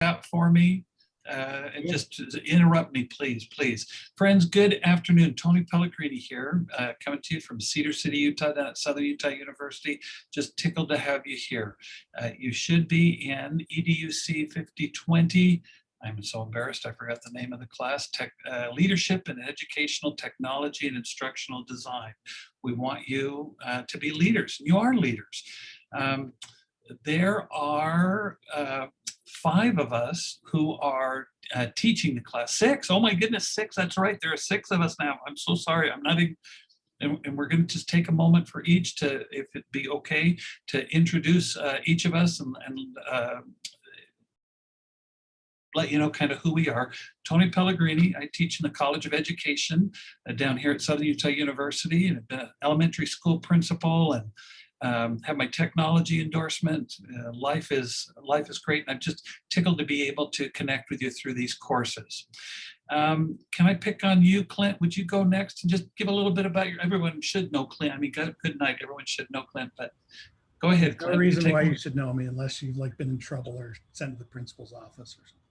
out for me? And just interrupt me, please. Friends, good afternoon. Tony Pellegrini here, coming to you from Cedar City, Utah, down at Southern Utah University. Just tickled to have you here. You should be in EDUC 5020. I'm so embarrassed, I forgot the name of the class, Leadership in Educational Technology and Instructional Design. We want you to be leaders, and you are leaders. There are 5 of us who are teaching the class. 6, oh my goodness, 6, that's right, there are 6 of us now. I'm so sorry, I'm not even, and we're going to just take a moment for each to, if it'd be okay, to introduce each of us and let you know kind of who we are. Tony Pellegrini, I teach in the College of Education down here at Southern Utah University, and I've been an elementary school principal and have my technology endorsement. Life is great, and I'm just tickled to be able to connect with you through these courses. Can I pick on you, Clint? Would you go next and just give a little bit about everyone should know Clint. I mean, good night, everyone should know Clint, but go ahead, Clint. No reason why you should know me unless you've been in trouble or sent to the principal's office or something.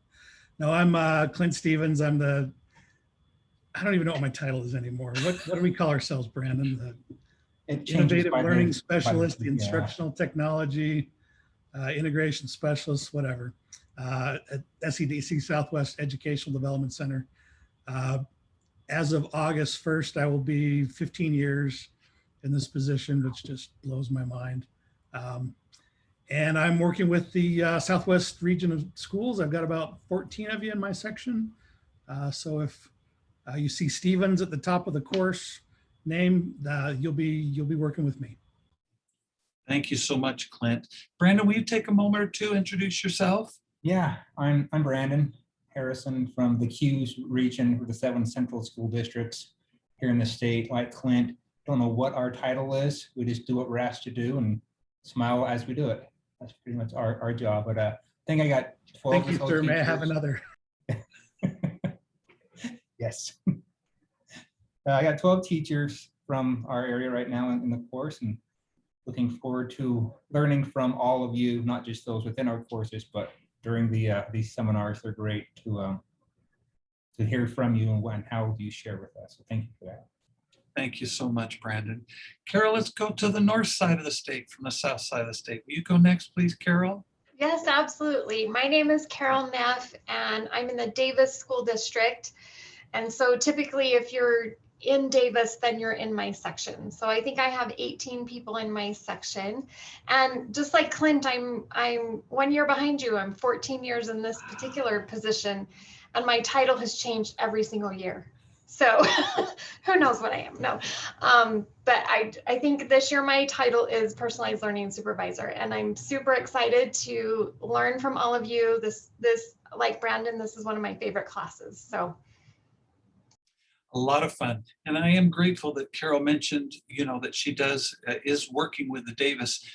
No, I'm Clint Stevens. I don't even know what my title is anymore. What do we call ourselves, Brandon? The Innovative Learning Specialist, the Instructional Technology, Integration Specialist, whatever, at SEDC, Southwest Educational Development Center. As of August 1st, I will be 15 years in this position, which just blows my mind. And I'm working with the Southwest region of schools. I've got about 14 of you in my section. So if you see Stevens at the top of the course name, you'll be working with me. Thank you so much, Clint. Brandon, will you take a moment or two, introduce yourself? Yeah, I'm Brandon Harrison from the Q's region for the 7 central school districts here in the state. Like Clint, don't know what our title is. We just do what we're asked to do and smile as we do it. That's pretty much our job. But I think I got 12. Thank you, sir. May I have another? Yes. I got 12 teachers from our area right now in the course, and looking forward to learning from all of you, not just those within our courses, but during these seminars. They're great to hear from you and how you share with us. So thank you for that. Thank you so much, Brandon. Carol, let's go to the north side of the state from the south side of the state. Will you go next, please, Carol? Yes, absolutely. My name is Carol Neff, and I'm in the Davis School District. And so typically, if you're in Davis, then you're in my section. So I think I have 18 people in my section. And just like Clint, I'm 1 year behind you. I'm 14 years in this particular position, and my title has changed every single year. So who knows what I am? No, but I think this year my title is Personalized Learning Supervisor, and I'm super excited to learn from all of you. This like Brandon, this is one of my favorite classes. So a lot of fun. And I am grateful that Carol mentioned, that she is working with the Davis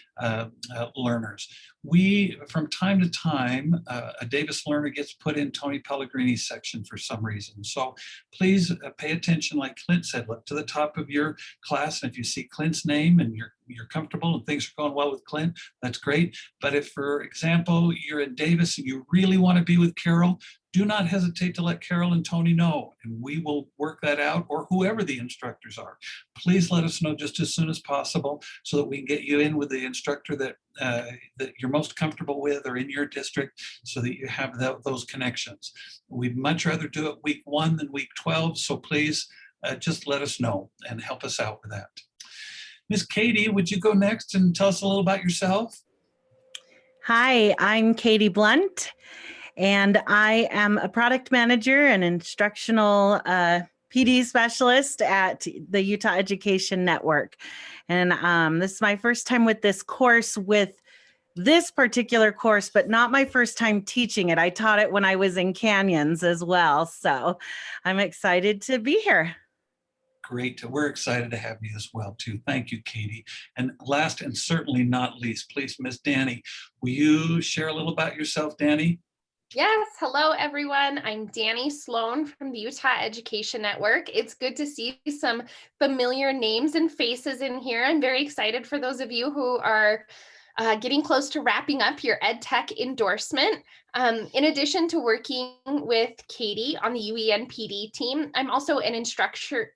learners. We, from time to time, a Davis learner gets put in Tony Pellegrini's section for some reason. So please pay attention, like Clint said, look to the top of your class. And if you see Clint's name and you're comfortable and things are going well with Clint, that's great. But if, for example, you're in Davis and you really want to be with Carol, do not hesitate to let Carol and Tony know, and we will work that out, or whoever the instructors are. Please let us know just as soon as possible so that we can get you in with the instructor that you're most comfortable with or in your district, so that you have those connections. We'd much rather do it week 1 than week 12, so please just let us know and help us out with that. Miss Katie, would you go next and tell us a little about yourself? Hi, I'm Katie Blunt, and I am a product manager and instructional PD specialist at the Utah Education Network. And this is my first time with this course, with this particular course, but not my first time teaching it. I taught it when I was in Canyons as well. So I'm excited to be here. Great. We're excited to have you as well, too. Thank you, Katie. And last and certainly not least, please, Miss Danny, will you share a little about yourself, Danny? Yes. Hello, everyone. I'm Danny Sloan from the Utah Education Network. It's good to see some familiar names and faces in here. I'm very excited for those of you who are getting close to wrapping up your EdTech endorsement. In addition to working with Katie on the UEN PD team, I'm also an instructor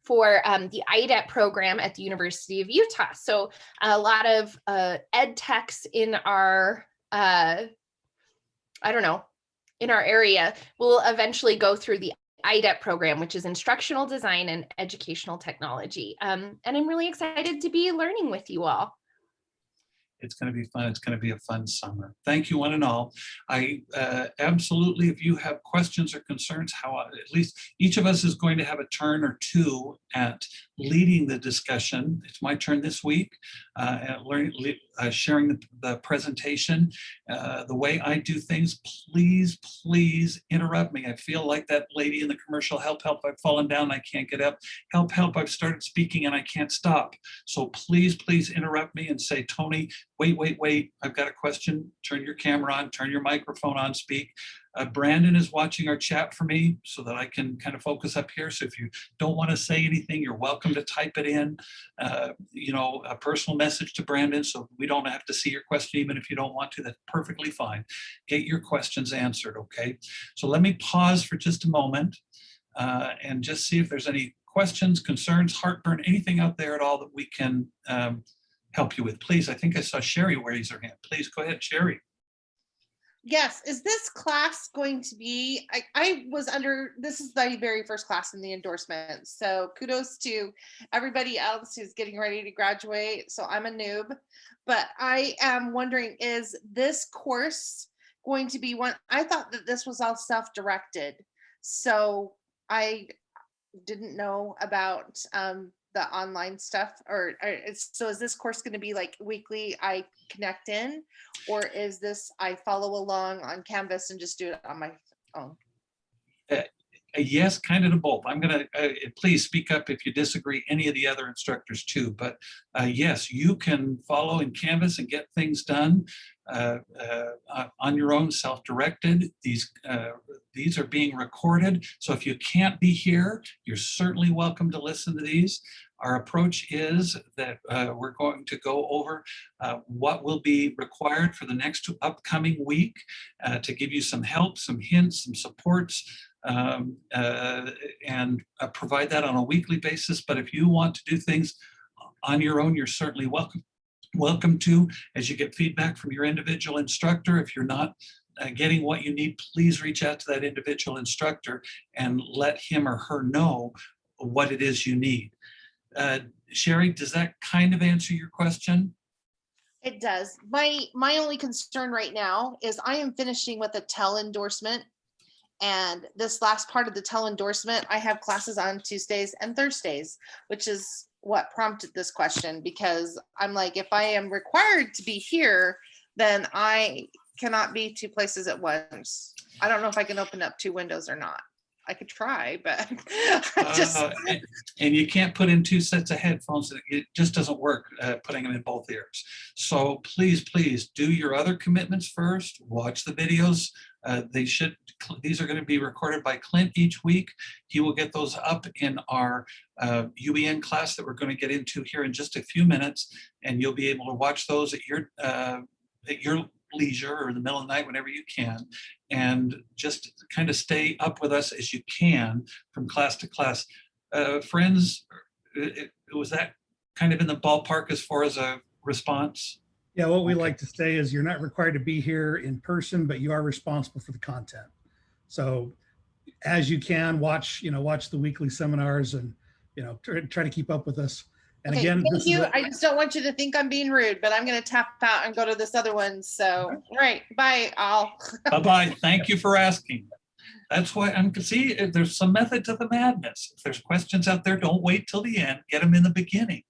for the EDEP program at the University of Utah. So a lot of EdTechs in our, in our area will eventually go through the EDEP program, which is Instructional Design and Educational Technology. And I'm really excited to be learning with you all. It's going to be fun. It's going to be a fun summer. Thank you, one and all. I absolutely, if you have questions or concerns, how at least each of us is going to have a turn or two at leading the discussion. It's my turn this week at sharing the presentation. The way I do things, please, please interrupt me. I feel like that lady in the commercial, help, help, I've fallen down, I can't get up. Help, help, I've started speaking and I can't stop. So please, please interrupt me and say, Tony, wait, I've got a question. Turn your camera on, turn your microphone on, speak. Brandon is watching our chat for me so that I can kind of focus up here. So if you don't want to say anything, you're welcome to type it in, a personal message to Brandon so we don't have to see your question even if you don't want to. That's perfectly fine. Get your questions answered, okay? So let me pause for just a moment and just see if there's any questions, concerns, heartburn, anything out there at all that we can help you with. Please, I think I saw Sherry raise her hand. Please go ahead, Sherry. Yes, is this class going to be, this is the very first class in the endorsement. So kudos to everybody else who's getting ready to graduate. So I'm a noob, but I am wondering, is this course going to be one? I thought that this was all self-directed. So I didn't know about the online stuff, so is this course going to be like weekly I connect in, or is this I follow along on Canvas and just do it on my own? Yes, kind of to both. I'm going to, please speak up if you disagree, any of the other instructors too, but yes, you can follow in Canvas and get things done on your own, self-directed. These are being recorded. So if you can't be here, you're certainly welcome to listen to these. Our approach is that we're going to go over what will be required for the next upcoming week to give you some help, some hints, some supports, and provide that on a weekly basis. But if you want to do things on your own, you're certainly welcome to, as you get feedback from your individual instructor. If you're not getting what you need, please reach out to that individual instructor and let him or her know what it is you need. Sherry, does that kind of answer your question? It does. My only concern right now is I am finishing with a TEL endorsement, and this last part of the TEL endorsement, I have classes on Tuesdays and Thursdays, which is what prompted this question, because I'm like, if I am required to be here, then I cannot be two places at once. I don't know if I can open up two windows or not. I could try, but and you can't put in two sets of headphones. It just doesn't work putting them in both ears. So please do your other commitments first. Watch the videos. These are going to be recorded by Clint each week. He will get those up in our UEN class that we're going to get into here in just a few minutes, and you'll be able to watch those at your leisure or in the middle of the night, whenever you can, and just kind of stay up with us as you can from class to class. Friends, was that kind of in the ballpark as far as a response? Yeah, what we like to say is you're not required to be here in person, but you are responsible for the content. So as you can, watch the weekly seminars and, try to keep up with us. And okay, again, thank you. I just don't want you to think I'm being rude, but I'm going to tap out and go to this other one. So, all right, bye all. Bye-bye. Thank you for asking. That's why see, there's some method to the madness. If there's questions out there, don't wait till the end. Get them in the beginning.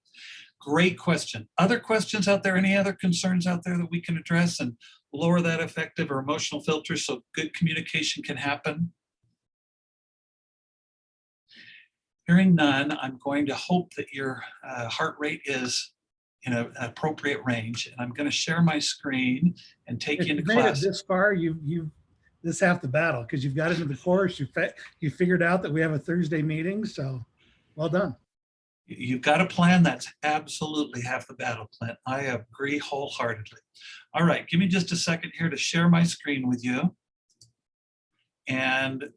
Great question. Other questions out there? Any other concerns out there that we can address and lower that affective or emotional filter so good communication can happen? Hearing none, I'm going to hope that your heart rate is in an appropriate range, and I'm going to share my screen and take you into class. This far, this is half the battle, because you've got into the course. You figured out that we have a Thursday meeting, so well done. You've got a plan. That's absolutely half the battle, Clint. I agree wholeheartedly. All right, give me just a second here to share my screen with you. And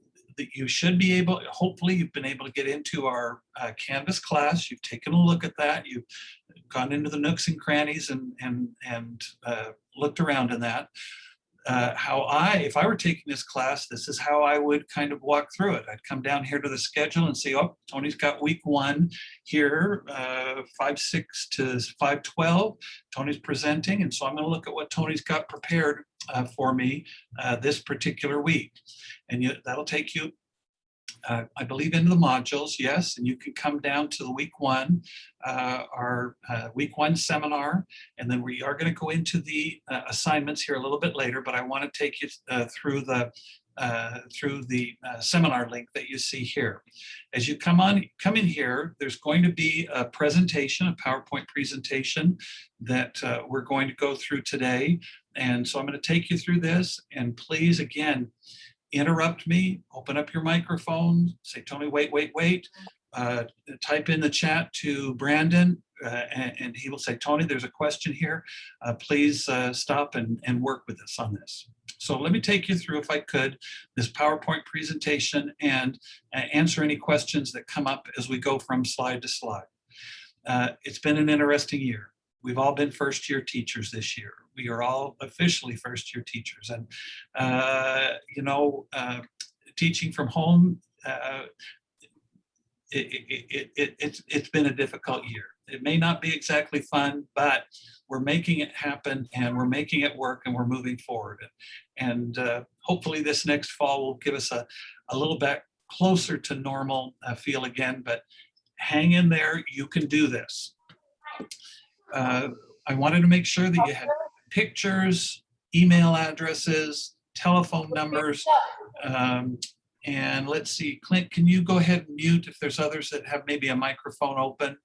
you should be able, hopefully you've been able to get into our Canvas class. You've taken a look at that. You've gone into the nooks and crannies and looked around in that. If I were taking this class, this is how I would kind of walk through it. I'd come down here to the schedule and say, oh, Tony's got week 1 here, 5/6 to 5/12. Tony's presenting. And so I'm going to look at what Tony's got prepared for me this particular week. And that'll take you, I believe, into the modules, yes, and you can come down to the week 1, our week 1 seminar, and then we are going to go into the assignments here a little bit later, but I want to take you through the seminar link that you see here. As you come in here, there's going to be a presentation, a PowerPoint presentation that we're going to go through today. And so I'm going to take you through this, and please, again, interrupt me, open up your microphone, say, Tony, wait. Type in the chat to Brandon, and he will say, Tony, there's a question here. Please stop and work with us on this. So let me take you through, if I could, this PowerPoint presentation and answer any questions that come up as we go from slide to slide. It's been an interesting year. We've all been first-year teachers this year. We are all officially first-year teachers. And, teaching from home, it's been a difficult year. It may not be exactly fun, but we're making it happen, and we're making it work, and we're moving forward. And hopefully this next fall will give us a little bit closer to normal feel again, but hang in there. You can do this. I wanted to make sure that you had pictures, email addresses, telephone numbers, and let's see, Clint, can you go ahead and mute if there's others that have maybe a microphone open?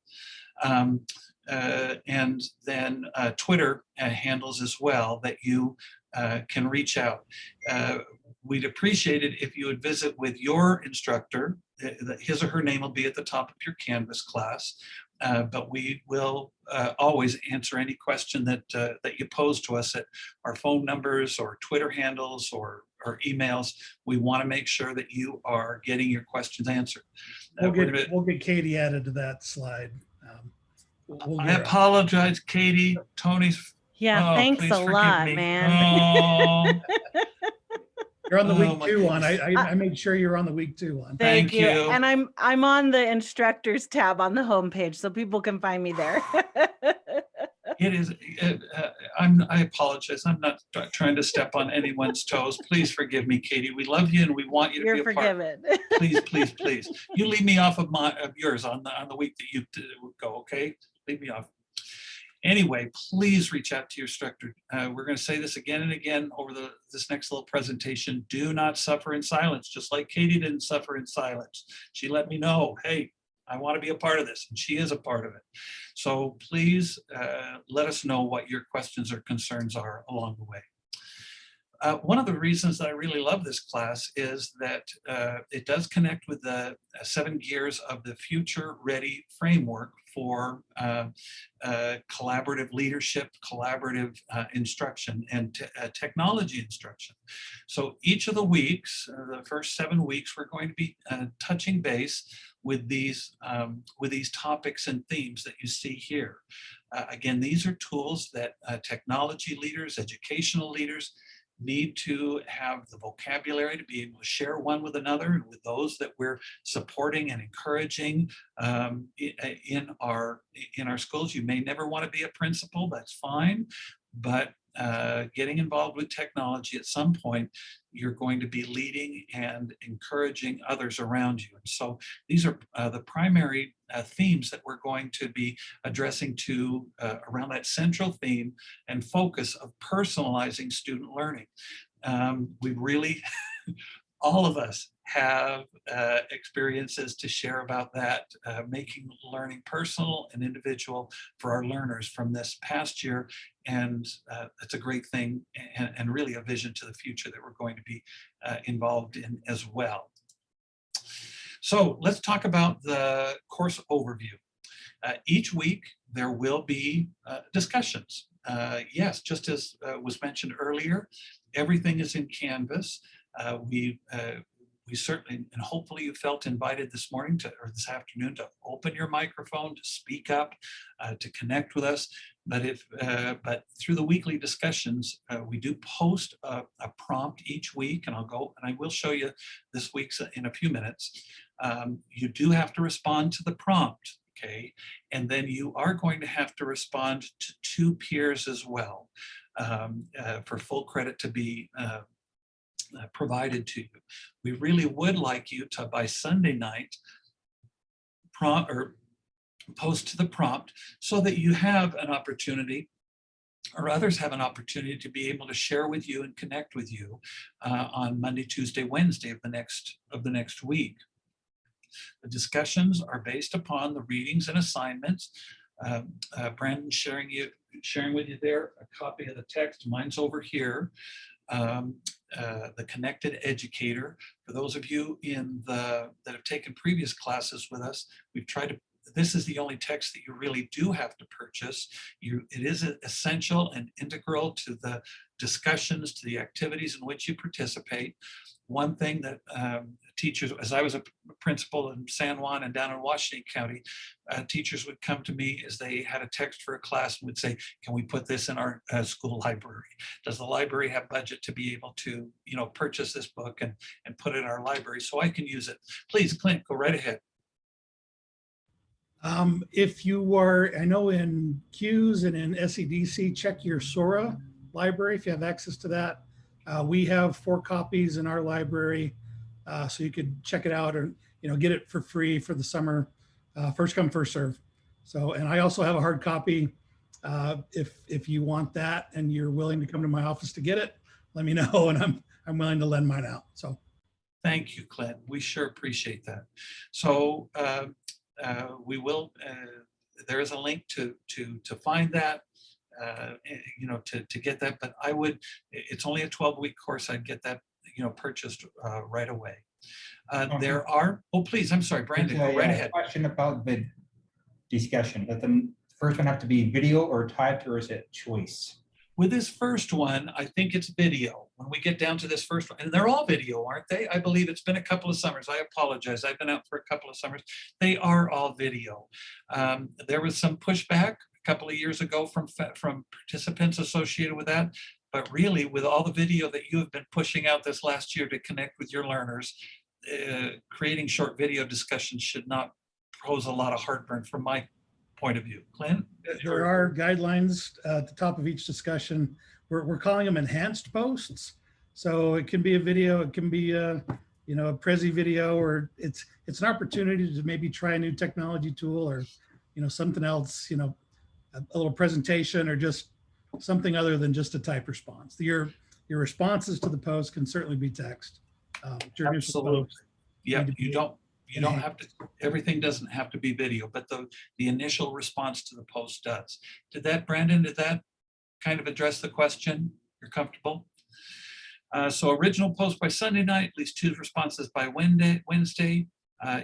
And then Twitter handles as well that you can reach out. We'd appreciate it if you would visit with your instructor. His or her name will be at the top of your Canvas class. But we will always answer any question that you pose to us at our phone numbers or Twitter handles or emails. We want to make sure that you are getting your questions answered. We'll get Katie added to that slide. I apologize, Katie. Tony's. Yeah, thanks please a forgive lot, me. man. You're on the week my 2 one. goodness. I made sure you're on the week 2 one. Thank you. you. And I'm on the instructors tab on the homepage, so people can find me there. It is. I apologize. I'm not trying to step on anyone's toes. Please forgive me, Katie. We love you and we want you to You're be a part. forgiven. Please. You leave me off of yours on the week that you go. Okay, leave me off. Anyway, please reach out to your instructor. We're going to say this again and again over this next little presentation. Do not suffer in silence, just like Katie didn't suffer in silence. She let me know, hey, I want to be a part of this, and she is a part of it. So please let us know what your questions or concerns are along the way. One of the reasons that I really love this class is that it does connect with the 7 gears of the Future Ready framework for collaborative leadership, collaborative instruction, and technology instruction. So each of the weeks, the first 7 weeks, we're going to be touching base with these topics and themes that you see here. Again, these are tools that technology leaders, educational leaders, need to have the vocabulary to be able to share one with another and with those that we're supporting and encouraging in our schools. You may never want to be a principal, that's fine, but getting involved with technology at some point, you're going to be leading and encouraging others around you. And so these are the primary themes that we're going to be addressing to around that central theme and focus of personalizing student learning. We really, all of us have experiences to share about that, making learning personal and individual for our learners from this past year. And it's a great thing and really a vision to the future that we're going to be involved in as well. So let's talk about the course overview. Each week, there will be discussions. Yes, just as was mentioned earlier, everything is in Canvas. We certainly, and hopefully you felt invited this morning or this afternoon to open your microphone, to speak up, to connect with us. But through the weekly discussions, we do post a prompt each week, and I will show you this week's in a few minutes. You do have to respond to the prompt, okay? And then you are going to have to respond to 2 peers as well for full credit to be provided to you. We really would like you to, by Sunday night, post to the prompt so that you have an opportunity, or others have an opportunity, to be able to share with you and connect with you on Monday, Tuesday, Wednesday of the next week. The discussions are based upon the readings and assignments. Brandon sharing with you there a copy of the text. Mine's over here. The Connected Educator. For those of you that have taken previous classes with us, we've tried to, this is the only text that you really do have to purchase. It is essential and integral to the discussions, to the activities in which you participate. One thing that teachers, as I was a principal in San Juan and down in Washington County, teachers would come to me as they had a text for a class and would say, can we put this in our school library? Does the library have budget to be able to, purchase this book and put it in our library so I can use it? Please, Clint, go right ahead. If you are, I know in Q's and in SEDC, check your Sora library if you have access to that. We have 4 copies in our library, so you could check it out or get it for free for the summer, first come, first serve. So, and I also have a hard copy. If you want that and you're willing to come to my office to get it, let me know, and I'm willing to lend mine out. So, thank you, Clint. We sure appreciate that. So we will. There is a link to find that. To get that, but it's only a 12-week course. I'd get that, purchased right away. There are, please, I'm sorry, Brandon, go right ahead. Question about the discussion. Does the first one have to be video or typed, or is it choice? With this first one, I think it's video. When we get down to this first one, and they're all video, aren't they? I believe it's been a couple of summers. I apologize. I've been out for a couple of summers. They are all video. There was some pushback couple of years ago from participants associated with that. But really, with all the video that you have been pushing out this last year to connect with your learners, creating short video discussions should not pose a lot of heartburn from my point of view. Clint? There are guidelines at the top of each discussion. We're calling them enhanced posts. So it can be a video, it can be a Prezi video, or it's an opportunity to maybe try a new technology tool, or something else, a little presentation, or just something other than just a type response. Your responses to the post can certainly be text. Absolutely. Yeah, you don't have to, everything doesn't have to be video, but the initial response to the post does. Brandon, did that kind of address the question? You're comfortable? So original post by Sunday night, at least 2 responses by Wednesday.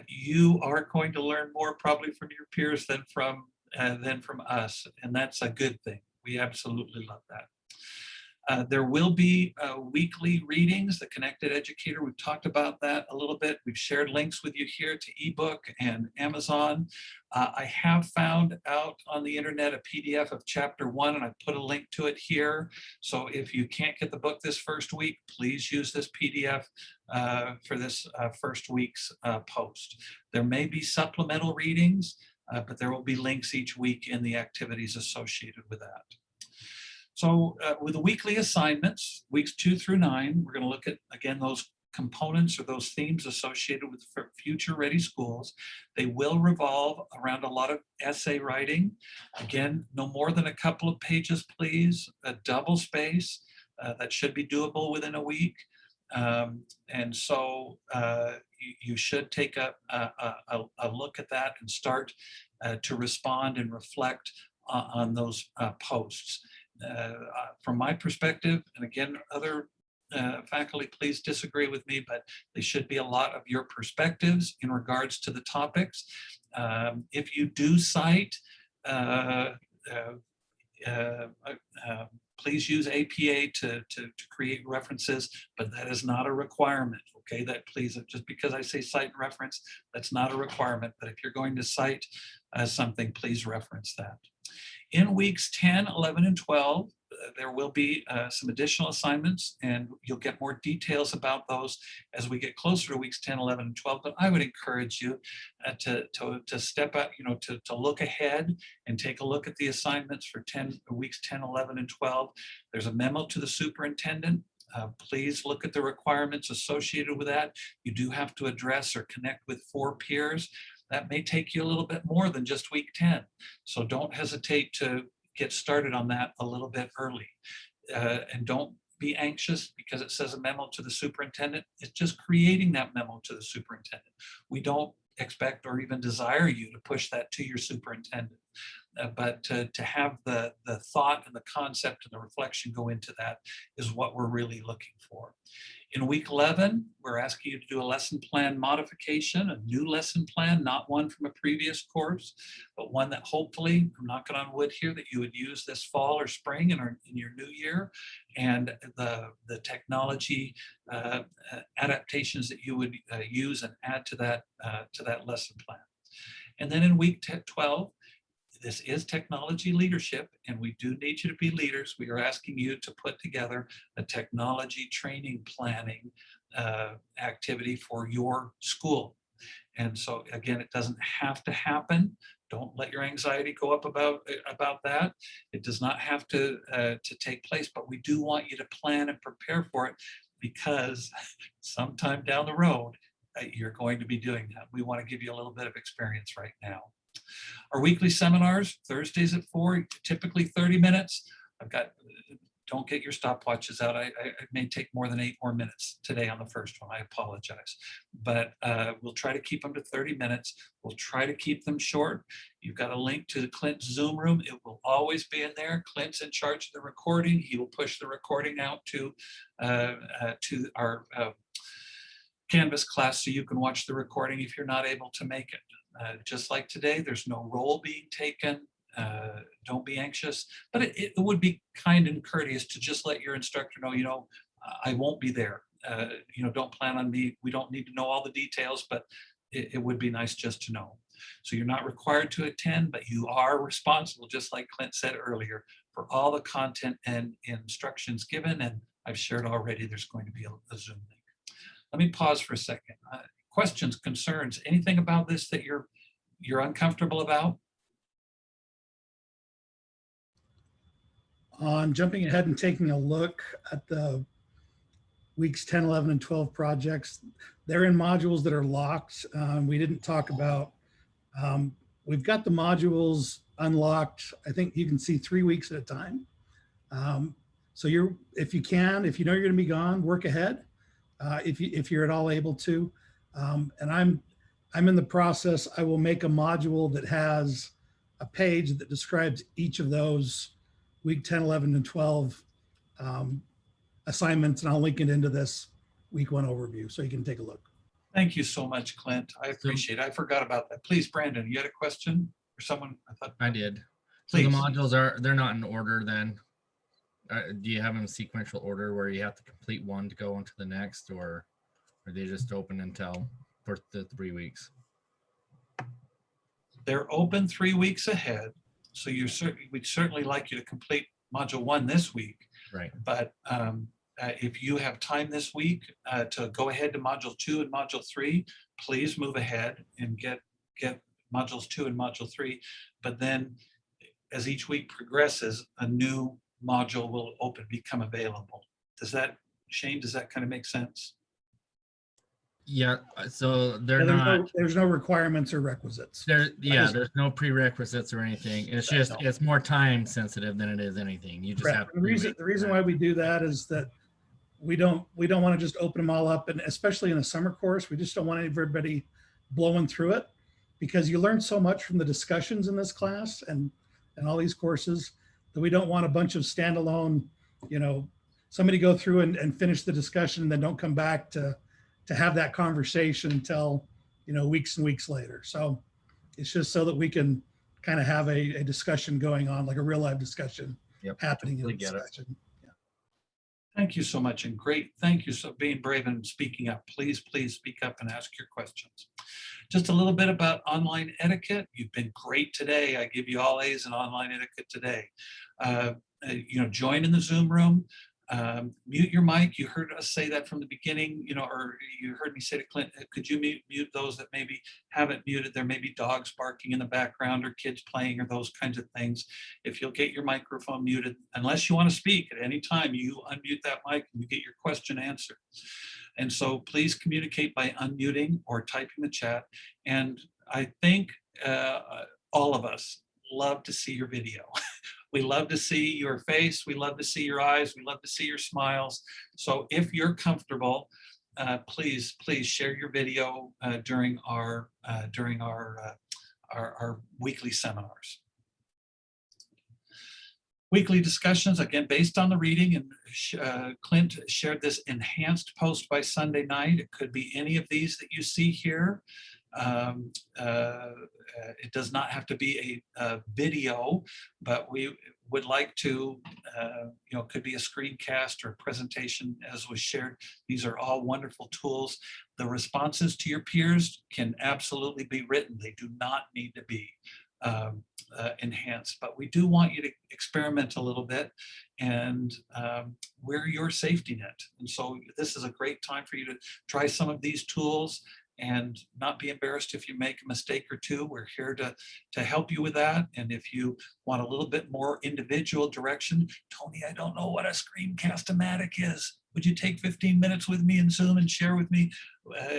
You are going to learn more probably from your peers than from us, and that's a good thing. We absolutely love that. There will be weekly readings, the Connected Educator. We've talked about that a little bit. We've shared links with you here to ebook and Amazon. I have found out on the internet a PDF of chapter 1, and I put a link to it here. So if you can't get the book this first week, please use this PDF for this first week's post. There may be supplemental readings, but there will be links each week in the activities associated with that. So with the weekly assignments, weeks 2 through 9, we're going to look at, again, those components or those themes associated with future ready schools. They will revolve around a lot of essay writing. Again, no more than a couple of pages, please, a double space. That should be doable within a week. And so you should take a look at that and start to respond and reflect on those posts. From my perspective, and again, other faculty, please disagree with me, but they should be a lot of your perspectives in regards to the topics. If you do cite, please use APA to create references, but that is not a requirement. Okay, that please, just because I say cite and reference, that's not a requirement. But if you're going to cite something, please reference that. In weeks 10, 11, and 12, there will be some additional assignments, and you'll get more details about those as we get closer to weeks 10, 11, and 12. But I would encourage you to step out, to look ahead and take a look at the assignments for weeks 10, 11, and 12. There's a memo to the superintendent. Please look at the requirements associated with that. You do have to address or connect with 4 peers. That may take you a little bit more than just week 10. So don't hesitate to get started on that a little bit early. And don't be anxious because it says a memo to the superintendent. It's just creating that memo to the superintendent. We don't expect or even desire you to push that to your superintendent. But to have the thought and the concept and the reflection go into that is what we're really looking for. In week 11, we're asking you to do a lesson plan modification, a new lesson plan, not one from a previous course, but one that hopefully, I'm knocking on wood here, that you would use this fall or spring in your new year, and the technology adaptations that you would use and add to that lesson plan. And then in week 12, this is technology leadership, and we do need you to be leaders. We are asking you to put together a technology training planning activity for your school. And so again, it doesn't have to happen. Don't let your anxiety go up about that. It does not have to take place, but we do want you to plan and prepare for it, because sometime down the road, you're going to be doing that. We want to give you a little bit of experience right now. Our weekly seminars, Thursdays at 4, typically 30 minutes. Don't get your stopwatches out. I may take more than 8 more minutes today on the first one. I apologize. But we'll try to keep them to 30 minutes. We'll try to keep them short. You've got a link to Clint's Zoom room. It will always be in there. Clint's in charge of the recording. He will push the recording out to our Canvas class so you can watch the recording if you're not able to make it. Just like today, there's no role being taken. Don't be anxious, but it would be kind and courteous to just let your instructor know, I won't be there. Don't plan on me. We don't need to know all the details, but it would be nice just to know. So you're not required to attend, but you are responsible, just like Clint said earlier, for all the content and instructions given. And I've shared already, there's going to be a Zoom link. Let me pause for a second. Questions, concerns, anything about this that you're uncomfortable about? On jumping ahead and taking a look at the weeks 10, 11, and 12 projects, they're in modules that are locked. We didn't talk about, we've got the modules unlocked. I think you can see 3 weeks at a time. So if you know you're going to be gone, work ahead. If you're at all able to. And I'm in the process. I will make a module that has a page that describes each of those week 10, 11, and 12 assignments, and I'll link it into this week 1 overview so you can take a look. Thank you so much, Clint. I appreciate it. I forgot about that. Please, Brandon, you had a question or someone? I did. So Please. the modules they're not in order then? Do you have them in sequential order where you have to complete one to go on to the next, or are they just open until for the 3 weeks? They're open 3 weeks ahead. So we'd certainly like you to complete module 1 this week. Right. But if you have time this week to go ahead to module 2 and module 3, please move ahead and get modules 2 and module 3. But then as each week progresses, a new module will become available. Shane, does that kind of make sense? Yeah, so they're there's no requirements or requisites. There's no prerequisites or anything. It's just it's more time sensitive than it is anything. You just have the reason why we do that is that we don't want to just open them all up, and especially in a summer course, we just don't want everybody blowing through it, because you learn so much from the discussions in this class and all these courses that we don't want a bunch of standalone, somebody go through and finish the discussion and then don't come back to have that conversation until, weeks and weeks later. So It's just so that we can kind of have a discussion going on, like a real live discussion happening in the Get it. session. Thank you so much, and great. Thank you for being brave and speaking up. Please speak up and ask your questions. Just a little bit about online etiquette. You've been great today. I give you all A's in online etiquette today. Join in the Zoom room. Mute your mic. You heard us say that from the beginning, or you heard me say to Clint, could you mute those that maybe haven't muted? There may be dogs barking in the background or kids playing or those kinds of things. If you'll get your microphone muted, unless you want to speak at any time, you unmute that mic and you get your question answered. And so please communicate by unmuting or typing the chat. And I think all of us love to see your video. We love to see your face. We love to see your eyes. We love to see your smiles. So if you're comfortable, please share your video during our weekly seminars. Weekly discussions, again, based on the reading, and Clint shared this enhanced post by Sunday night. It could be any of these that you see here. It does not have to be a video, but we would like to, could be a screencast or a presentation as was shared. These are all wonderful tools. The responses to your peers can absolutely be written. They do not need to be enhanced, but we do want you to experiment a little bit, and we're your safety net. And so this is a great time for you to try some of these tools and not be embarrassed if you make a mistake or two. We're here to help you with that. And if you want a little bit more individual direction, Tony, I don't know what a screencast-o-matic is. Would you take 15 minutes with me in Zoom and share with me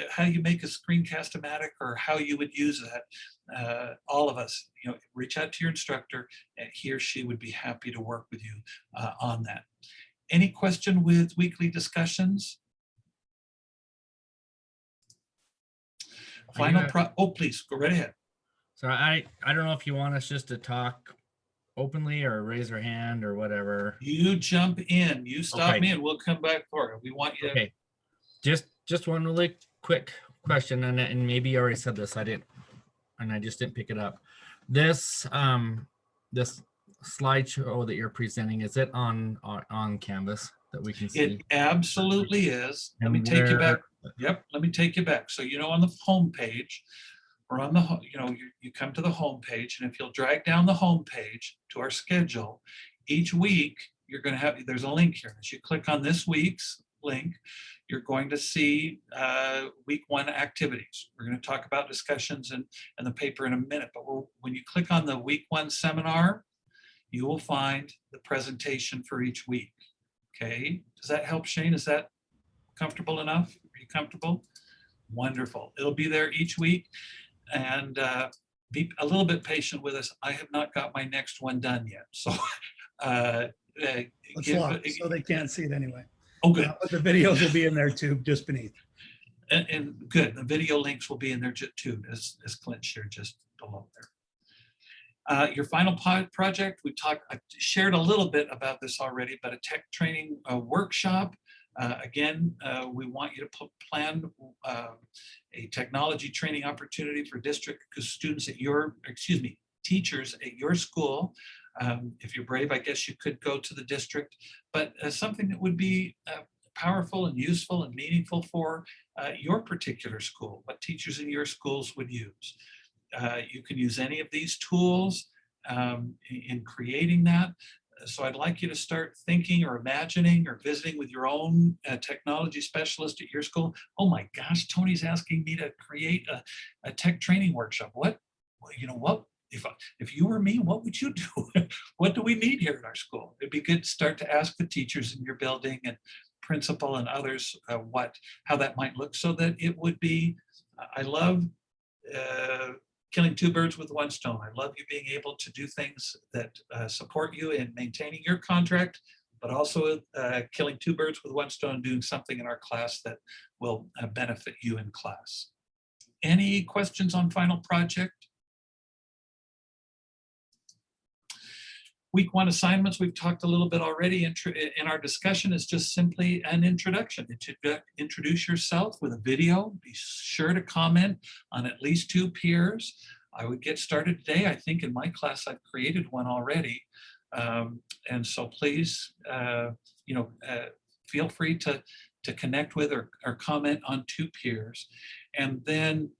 how you make a screencast-o-matic or how you would use that? All of us, reach out to your instructor, and he or she would be happy to work with you on that. Any question with weekly discussions? Please go right ahead. So I don't know if you want us just to talk openly or raise your hand or whatever. You jump in, you stop me, and we'll come back for it. We want you. Okay. Just one really quick question, and maybe you already said this. I just didn't pick it up. This this slideshow that you're presenting, is it on Canvas that we can see? It absolutely is. Let me take you back. Yep, let me take you back. So, on the home page, or on the, you come to the home page, and if you'll drag down the home page to our schedule, each week you're going to have, there's a link here. As you click on this week's link, you're going to see week 1 activities. We're going to talk about discussions and the paper in a minute, but when you click on the week 1 seminar, you will find the presentation for each week. Okay, does that help, Shane? Is that comfortable enough? Are you comfortable? Wonderful. It'll be there each week, and be a little bit patient with us. I have not got my next one done yet, so It's locked, so they can't see it anyway. Oh, good. But the videos will be in there too, just beneath. And good. The video links will be in there too, as Clint shared just below there. Your final project, I shared a little bit about this already, but a tech training workshop. Again, we want you to plan a technology training opportunity for district students at teachers at your school. If you're brave, I guess you could go to the district, but something that would be powerful and useful and meaningful for your particular school, what teachers in your schools would use. You can use any of these tools in creating that. So I'd like you to start thinking or imagining or visiting with your own technology specialist at your school. Oh my gosh, Tony's asking me to create a tech training workshop. What if you were me, what would you do? What do we need here in our school? It'd be good to start to ask the teachers in your building and principal and others how that might look, so that it would be, I love killing 2 birds with 1 stone. I love you being able to do things that support you in maintaining your contract, but also killing 2 birds with 1 stone, doing something in our class that will benefit you in class. Any questions on final project? Week 1 assignments, we've talked a little bit already in our discussion, is just simply an introduction. Introduce yourself with a video. Be sure to comment on at least 2 peers. I would get started today. I think in my class, I've created one already. And so please, feel free to connect with or comment on two peers. And then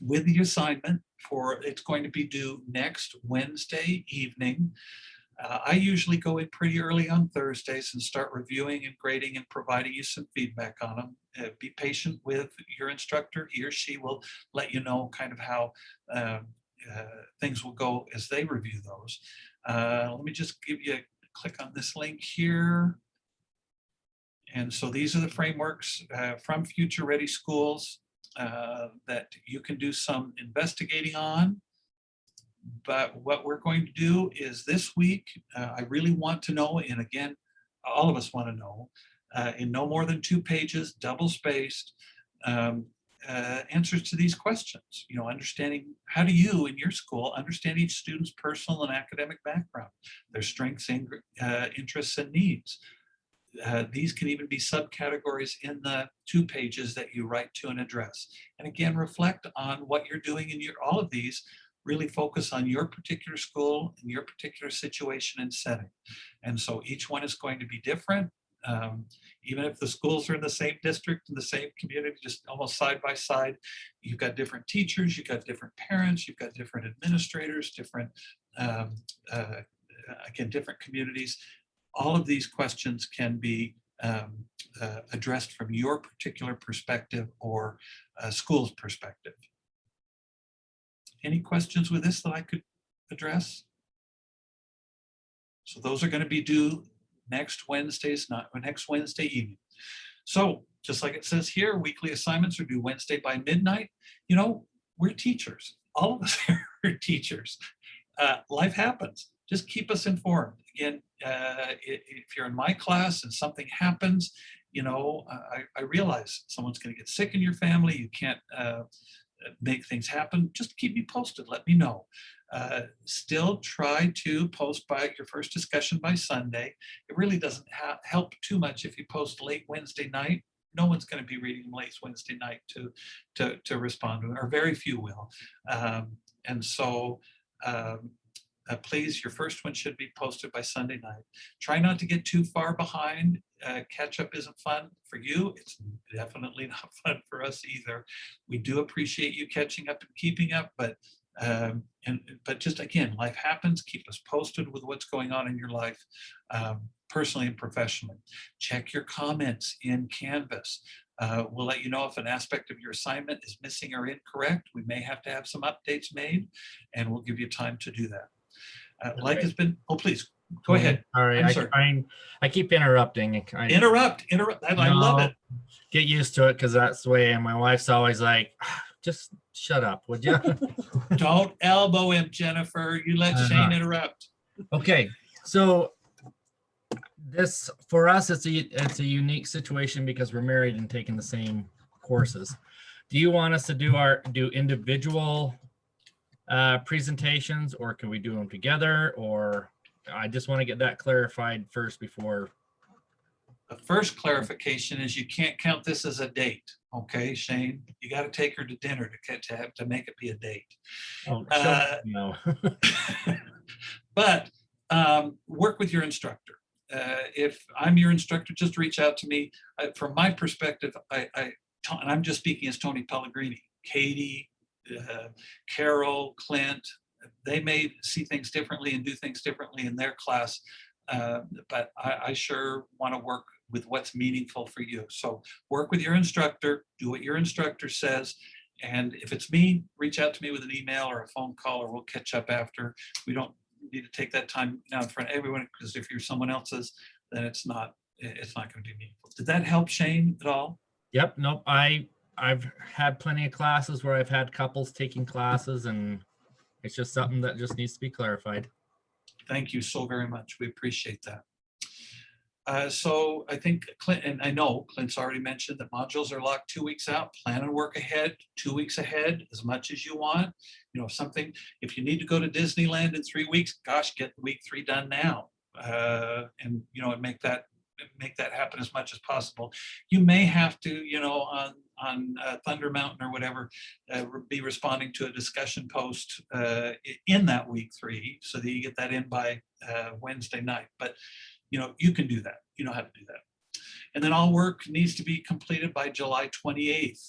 with the assignment it's going to be due next Wednesday evening. I usually go in pretty early on Thursdays and start reviewing and grading and providing you some feedback on them. Be patient with your instructor. He or she will let you know kind of how things will go as they review those. Let me just give you a click on this link here. And so these are the frameworks from Future Ready Schools that you can do some investigating on. But what we're going to do is this week, I really want to know, and again, all of us want to know, in no more than 2 pages, double spaced, answers to these questions. Understanding how do you in your school understand each student's personal and academic background, their strengths, interests, and needs. These can even be subcategories in the 2 pages that you write to and address. And again, reflect on what you're doing in all of these. Really focus on your particular school and your particular situation and setting. And so each one is going to be different. Even if the schools are in the same district, in the same community, just almost side by side, you've got different teachers, you've got different parents, you've got different administrators, different, again, different communities. All of these questions can be addressed from your particular perspective or school's perspective. Any questions with this that I could address? So those are going to be due next Wednesday evening. So just like it says here, weekly assignments are due Wednesday by midnight. We're teachers. All of us are teachers. Life happens. Just keep us informed. Again, if you're in my class and something happens, I realize someone's going to get sick in your family. You can't make things happen. Just keep me posted. Let me know. Still try to post by your first discussion by Sunday. It really doesn't help too much if you post late Wednesday night. No one's going to be reading late Wednesday night to respond to it, or very few will. And so please, your first one should be posted by Sunday night. Try not to get too far behind. Catch up isn't fun for you. It's definitely not fun for us either. We do appreciate you catching up and keeping up, but just again, life happens. Keep us posted with what's going on in your life, personally and professionally. Check your comments in Canvas. We'll let you know if an aspect of your assignment is missing or incorrect. We may have to have some updates made, and we'll give you time to do that. Like has been, please, go ahead. All right, I keep interrupting. Interrupt. I love it. Get used to it, because that's the way, and my wife's always like, just shut up, would you? Don't elbow him, Jennifer. You let Shane interrupt. Okay, so this, for us, it's a unique situation because we're married and taking the same courses. Do you want us to do individual presentations, or can we do them together? Or I just want to get that clarified first before. The first clarification is you can't count this as a date. Okay, Shane, you got to take her to dinner to make it be a date. Oh, no. But work with your instructor. If I'm your instructor, just reach out to me. From my perspective, and I'm just speaking as Tony Pellegrini, Katie, Carol, Clint, they may see things differently and do things differently in their class, but I sure want to work with what's meaningful for you. So work with your instructor, do what your instructor says, and if it's me, reach out to me with an email or a phone call, or we'll catch up after. We don't need to take that time now in front of everyone, because if you're someone else's, then it's not going to be meaningful. Did that help, Shane, at all? Yep. Nope. I've had plenty of classes where I've had couples taking classes, and it's just something that just needs to be clarified. Thank you so very much. We appreciate that. So I think Clint, and I know Clint's already mentioned that modules are locked 2 weeks out. Plan and work ahead, 2 weeks ahead, as much as you want. If you need to go to Disneyland in 3 weeks, gosh, get week 3 done now. And make that make that happen as much as possible. You may have to, you know, on Thunder Mountain or whatever, be responding to a discussion post in that week 3 so that you get that in by Wednesday night. But, you know, you can do that. You know how to do that. And then all work needs to be completed by July 28th.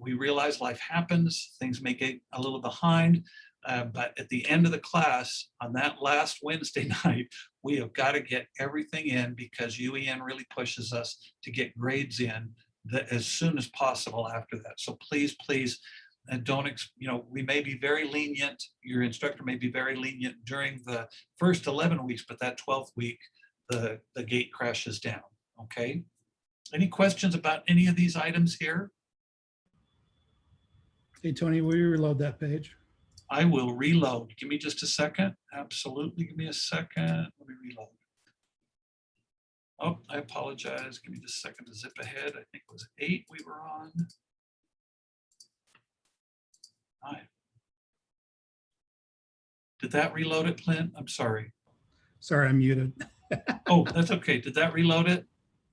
We realize life happens, things may get a little behind, but at the end of the class on that last Wednesday night, we have got to get everything in because UEN really pushes us to get grades in as soon as possible after that. So please, please, don't, you know, we may be very lenient. Your instructor may be very lenient during the first 11 weeks, but that 12th week, the gate crashes down, okay? Any questions about any of these items here? Hey, Tony, will you reload that page? I will reload. Give me just a second. Absolutely, give me a second. Let me reload. Oh, I apologize. Give me just a second to zip ahead. I think it was 8 we were on. 9. Did that reload it, Clint? I'm sorry. Sorry, I'm muted. Oh, that's okay. Did that reload it?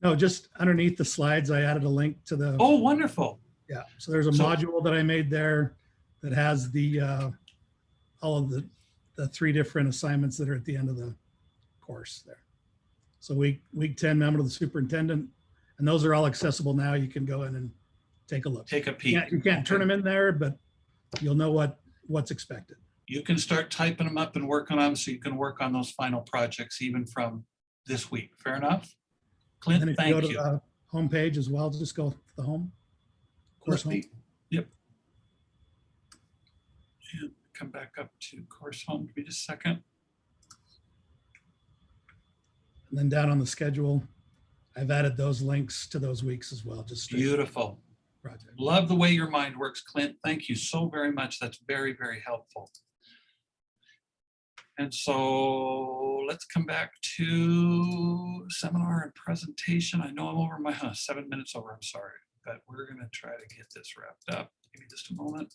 No, just underneath the slides, I added a link to the. Oh, wonderful. Yeah, so there's a module that I made there that has the all of the 3 different assignments that are at the end of the course there. So week 10, memo to the superintendent, and those are all accessible now. You can go in and take a look. Take a peek. You can't turn them in there, but you'll know what's expected. You can start typing them up and working on them so you can work on those final projects even from this week. Fair enough? Clint, And if you thank go to you. the home page as well, just go to the home. Course home. Yep. And come back up to course home. Give me just a second. And then down on the schedule, I've added those links to those weeks as well. Just straight Beautiful. project. Love the way your mind works, Clint. Thank you so very much. That's very, very helpful. And so let's come back to seminar and presentation. I know I'm over my 7 minutes over, I'm sorry, but we're going to try to get this wrapped up. Give me just a moment.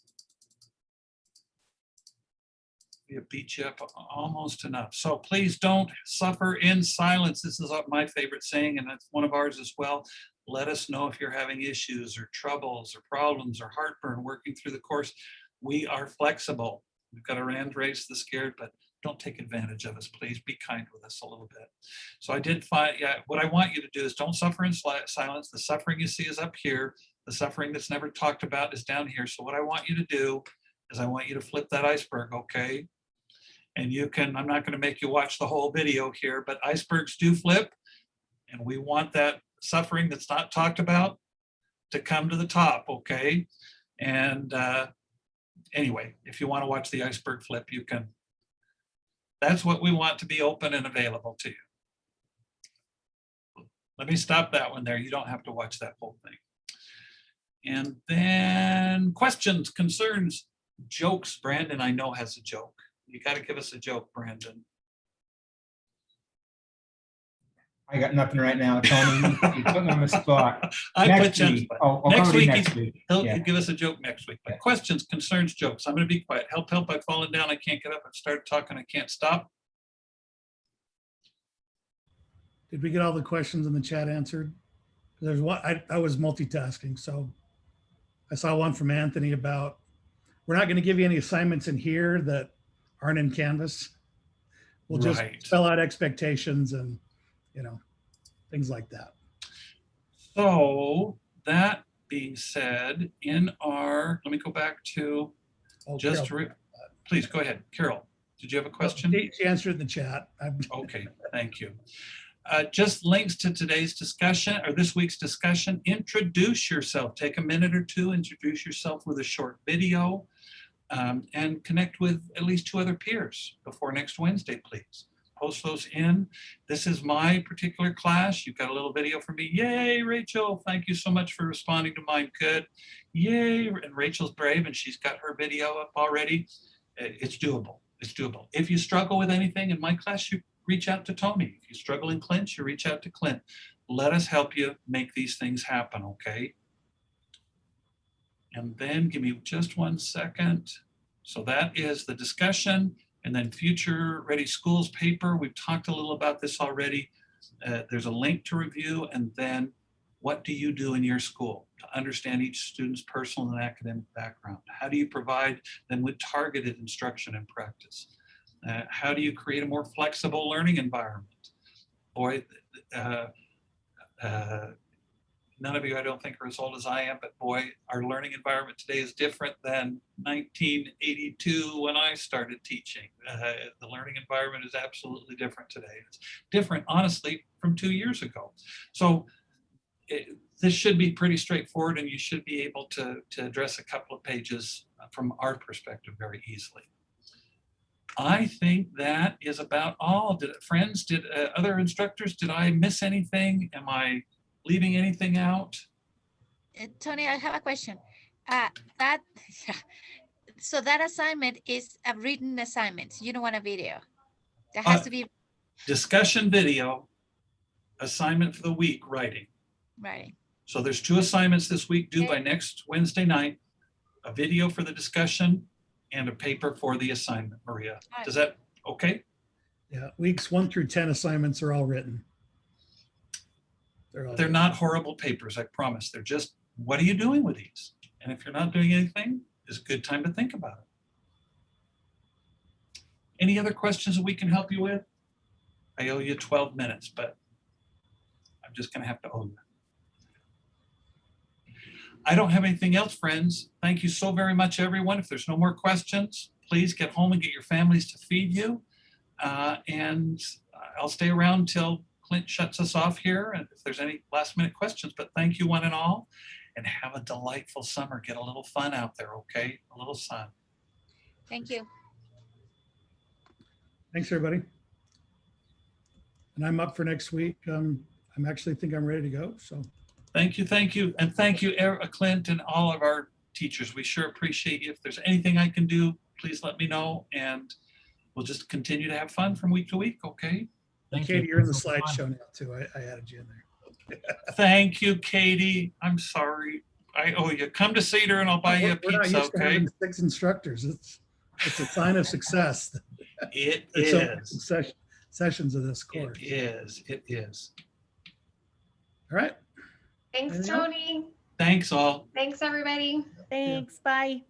We have beat you up almost enough. So please don't suffer in silence. This is my favorite saying, and that's one of ours as well. Let us know if you're having issues or troubles or problems or heartburn working through the course. We are flexible. We've got our hand raised to the scared, but don't take advantage of us. Please be kind with us a little bit. So I did find, yeah, what I want you to do is don't suffer in silence. The suffering you see is up here. The suffering that's never talked about is down here. So what I want you to do is I want you to flip that iceberg, okay? And you can, I'm not going to make you watch the whole video here, but icebergs do flip. And we want that suffering that's not talked about to come to the top, okay? And anyway, if you want to watch the iceberg flip, you can. That's what we want to be open and available to you. Let me stop that one there. You don't have to watch that whole thing. And then questions, concerns, jokes. Brandon, I know, has a joke. You got to give us a joke, Brandon. I got nothing right now, Tony. You put me on the spot. I put you on the spot. I'll Next come to you week, next week. He'll Yeah. give us a joke next week. But Yeah. questions, concerns, jokes. I'm going to be quiet. Help, I've fallen down. I can't get up. I've started talking. I can't stop. Did we get all the questions in the chat answered? There's one, I was multitasking. So I saw one from Anthony about, we're not going to give you any assignments in here that aren't in Canvas. We'll just Right. spell out expectations and, you know, things like that. So that being said, in our, let me go back to Oh, just, Carol, please go ahead. Carol, did you have a question? she answered in the chat. Okay, thank you. Just links to today's discussion or this week's discussion. Introduce yourself. Take a minute or two, introduce yourself with a short video and connect with at least 2 other peers before next Wednesday, please. Post those in. This is my particular class. You've got a little video for me. Yay, Rachel. Thank you so much for responding to mine. Good. Yay. And Rachel's brave and she's got her video up already. It's doable. It's doable. If you struggle with anything in my class, you reach out to Tony. If you struggle in Clint, you reach out to Clint. Let us help you make these things happen, okay? And then give me just 1 second. So that is the discussion. And then Future Ready Schools paper. We've talked a little about this already. There's a link to review, and then what do you do in your school to understand each student's personal and academic background? How do you provide them with targeted instruction and practice? How do you create a more flexible learning environment? Boy, none of you, I don't think, are as old as I am, but boy, our learning environment today is different than 1982 when I started teaching. The learning environment is absolutely different today. It's different, honestly, from 2 years ago. So this should be pretty straightforward, and you should be able to address a couple of pages from our perspective very easily. I think that is about all. Friends, other instructors, did I miss anything? Am I leaving anything out? Tony, I have a question. So that assignment is a written assignment. You don't want a video. That has to be Discussion video, assignment for the week, writing. writing. So there's 2 assignments this week due by next Wednesday night, a video for the discussion and a paper for the assignment, Maria. Is that okay? Yeah, weeks 1 through 10 assignments are all written. They're not horrible papers, I promise. They're just, what are you doing with these? And if you're not doing anything, it's a good time to think about it. Any other questions that we can help you with? I owe you 12 minutes, but I'm just gonna have to owe you. I don't have anything else, friends. Thank you so very much, everyone. If there's no more questions, please get home and get your families to feed you. And I'll stay around till Clint shuts us off here, and if there's any last minute questions, but thank you one and all, and have a delightful summer. Get a little fun out there, okay? A little sun. Thank you. Thanks, everybody. And I'm up for next week. I'm actually think I'm ready to go, so. Thank you, and thank you, Clint, and all of our teachers. We sure appreciate you. If there's anything I can do, please let me know, and we'll just continue to have fun from week to week, okay? Thank Katie, you. you're in the slideshow now too. I added you in there. Thank you, Katie. I'm sorry. I owe you. Come to Cedar and I'll buy you a We're not pizza, used to okay? having 6 instructors. It's a sign of success. It There's so many is. sessions of this course. It is. It is. All right. Thanks, Anything else? Tony. Thanks all. Thanks, everybody. Thanks. Bye.